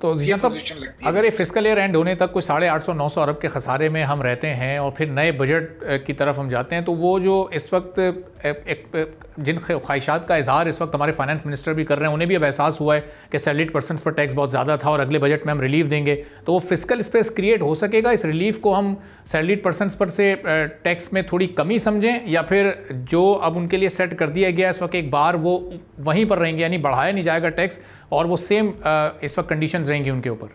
तो ये जीशान पोजीशन साहब, लगती है अगर ये मुझे। फिस्कल ईयर एंड होने तक कोई 850-900 अरब के खसारे में हम रहते हैं और फिर नए बजट की तरफ हम जाते हैं, तो वो जो इस वक्त जिन ख्वाहिशात का इजहार इस वक्त हमारे फाइनेंस मिनिस्टर भी कर रहे हैं, उन्हें भी अब एहसास हुआ है कि सैलरीड पर्सनस पर टैक्स बहुत ज़्यादा था और अगले बजट में हम रिलीफ देंगे, तो वो फिस्कल स्पेस क्रिएट हो सकेगा? इस रिलीफ को हम सैलरीड पर्सनस पर से टैक्स में थोड़ी कमी समझें, या फिर जो अब उनके लिए सेट कर दिया गया इस वक्त एक बार वो वहीं पर रहेंगे, यानी बढ़ाया नहीं जाएगा टैक्स और वो सेम इस वक्त कंडीशंस रहेंगी उनके ऊपर?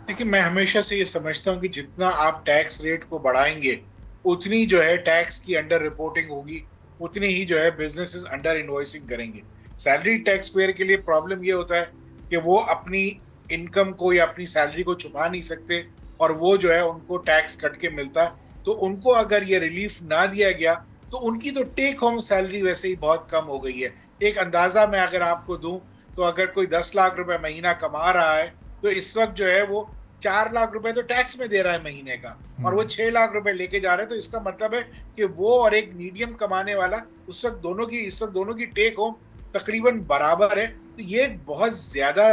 देखिए, मैं हमेशा से ये समझता हूँ कि जितना आप टैक्स रेट को बढ़ाएंगे, उतनी जो है टैक्स की अंडर रिपोर्टिंग होगी, उतनी ही जो है बिजनेसेस अंडर इनवॉइसिंग करेंगे। सैलरी टैक्स पेयर के लिए प्रॉब्लम ये होता है कि वो अपनी इनकम को या अपनी सैलरी को छुपा नहीं सकते, और वो जो है उनको टैक्स कट के मिलता है। तो उनको अगर ये रिलीफ ना दिया गया तो उनकी तो टेक होम सैलरी वैसे ही बहुत कम हो गई है। एक अंदाजा मैं अगर आपको दूं, तो अगर कोई 10 लाख रुपए महीना कमा रहा है, तो इस वक्त जो है वो 4 लाख रुपए तो टैक्स में दे रहा है महीने का, और वो 6 लाख रुपए लेके जा रहे हैं। तो इसका मतलब है कि वो और एक मीडियम कमाने वाला, इस वक्त दोनों की टेक होम तकरीबन बराबर है। तो ये बहुत ज्यादा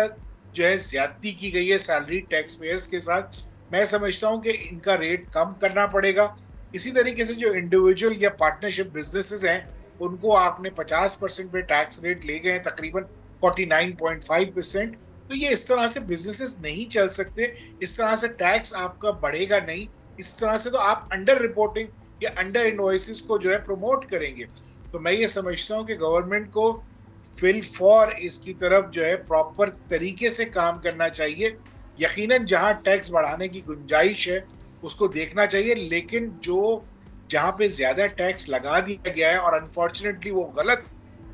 जो है ज्यादती की गई है सैलरी टैक्स पेयर्स के साथ। मैं समझता हूँ कि इनका रेट कम करना पड़ेगा। इसी तरीके से जो इंडिविजुअल या पार्टनरशिप बिजनेसेस हैं, उनको आपने 50% पे टैक्स रेट ले गए हैं, तकरीबन 49.5%। तो ये इस तरह से बिजनेसेस नहीं चल सकते, इस तरह से टैक्स आपका बढ़ेगा नहीं। इस तरह से तो आप अंडर रिपोर्टिंग या अंडर इनवॉइसेस को जो है प्रमोट करेंगे। तो मैं ये समझता हूँ कि गवर्नमेंट को फिल फॉर इसकी तरफ जो है प्रॉपर तरीके से काम करना चाहिए। यकीनन जहां टैक्स बढ़ाने की गुंजाइश है उसको देखना चाहिए, लेकिन जो जहां पे ज्यादा टैक्स लगा दिया गया है और अनफॉर्चुनेटली वो गलत,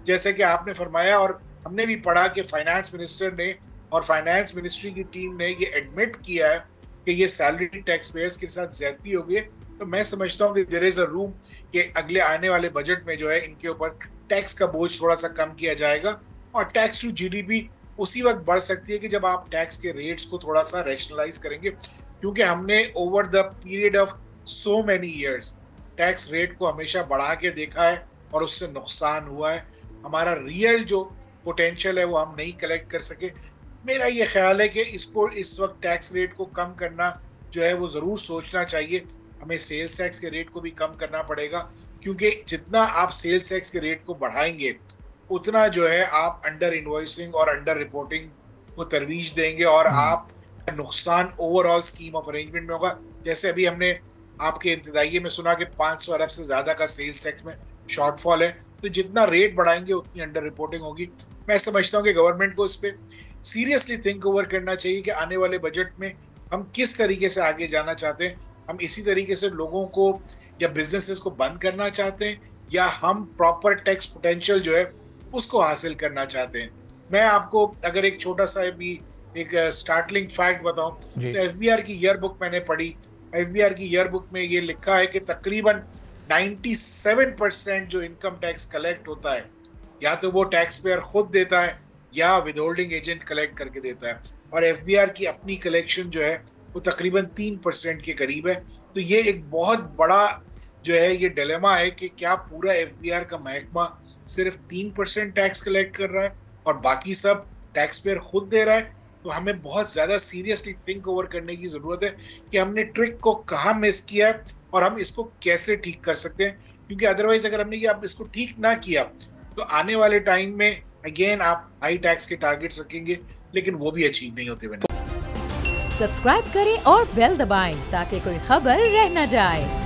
जैसे कि आपने फरमाया और हमने भी पढ़ा कि फाइनेंस मिनिस्टर ने और फाइनेंस मिनिस्ट्री की टीम ने ये एडमिट किया है कि ये सैलरी टैक्स पेयर्स के साथ ज्यादती हो गई है। तो मैं समझता हूँ कि देयर इज अ रूम कि अगले आने वाले बजट में जो है इनके ऊपर टैक्स का बोझ थोड़ा सा कम किया जाएगा, और टैक्स टू जीडीपी उसी वक्त बढ़ सकती है कि जब आप टैक्स के रेट्स को थोड़ा सा रैशनलाइज करेंगे। क्योंकि हमने over the period of so many years tax rate को हमेशा बढ़ा के देखा है और उससे नुकसान हुआ है। हमारा रियल जो पोटेंशियल है वो हम नहीं कलेक्ट कर सके। मेरा ये ख्याल है कि इसको इस वक्त टैक्स रेट को कम करना जो है वो ज़रूर सोचना चाहिए। हमें सेल्स टैक्स के रेट को भी कम करना पड़ेगा, क्योंकि जितना आप सेल्स टैक्स के रेट को बढ़ाएंगे, उतना जो है आप अंडर इनवॉइसिंग और अंडर रिपोर्टिंग को तरवीज देंगे, और आप नुकसान ओवरऑल स्कीम ऑफ अरेंजमेंट में होगा। जैसे अभी हमने आपके इंतजाइये में सुना कि 500 अरब से ज़्यादा का सेल्स टैक्स में शॉर्टफॉल है। तो जितना रेट बढ़ाएंगे उतनी अंडर रिपोर्टिंग होगी। मैं समझता हूँ कि गवर्नमेंट को इस पर सीरियसली थिंक ओवर करना चाहिए कि आने वाले बजट में हम किस तरीके से आगे जाना चाहते हैं। हम इसी तरीके से लोगों को या बिजनेसेस को बंद करना चाहते हैं, या हम प्रॉपर टैक्स पोटेंशियल जो है उसको हासिल करना चाहते हैं। मैं आपको अगर एक छोटा सा भी एक स्टार्टलिंग फैक्ट बताऊं, तो एफबीआर की ईयर बुक मैंने पढ़ी। एफबीआर की ईयर बुक में ये लिखा है कि तकरीबन 97% जो इनकम टैक्स कलेक्ट होता है, या तो वो टैक्स पेयर खुद देता है या विदहोल्डिंग एजेंट कलेक्ट करके देता है, और एफबीआर की अपनी कलेक्शन जो है वो तकरीबन 3% के करीब है। तो ये एक बहुत बड़ा जो है ये डिलेमा है कि क्या पूरा एफबीआर का महकमा सिर्फ 3% टैक्स कलेक्ट कर रहा है और बाकी सब टैक्स पेयर खुद दे रहा है। तो हमें बहुत ज्यादा सीरियसली थिंक ओवर करने की जरूरत है कि हमने ट्रिक को कहाँ मिस किया है और हम इसको कैसे ठीक कर सकते हैं। क्योंकि अदरवाइज अगर हमने ये आप इसको ठीक ना किया, तो आने वाले टाइम में अगेन आप हाई टैक्स के टारगेट्स रखेंगे, लेकिन वो भी अचीव नहीं होते बने। सब्सक्राइब करें और बेल दबाएं ताकि कोई खबर रह न जाए।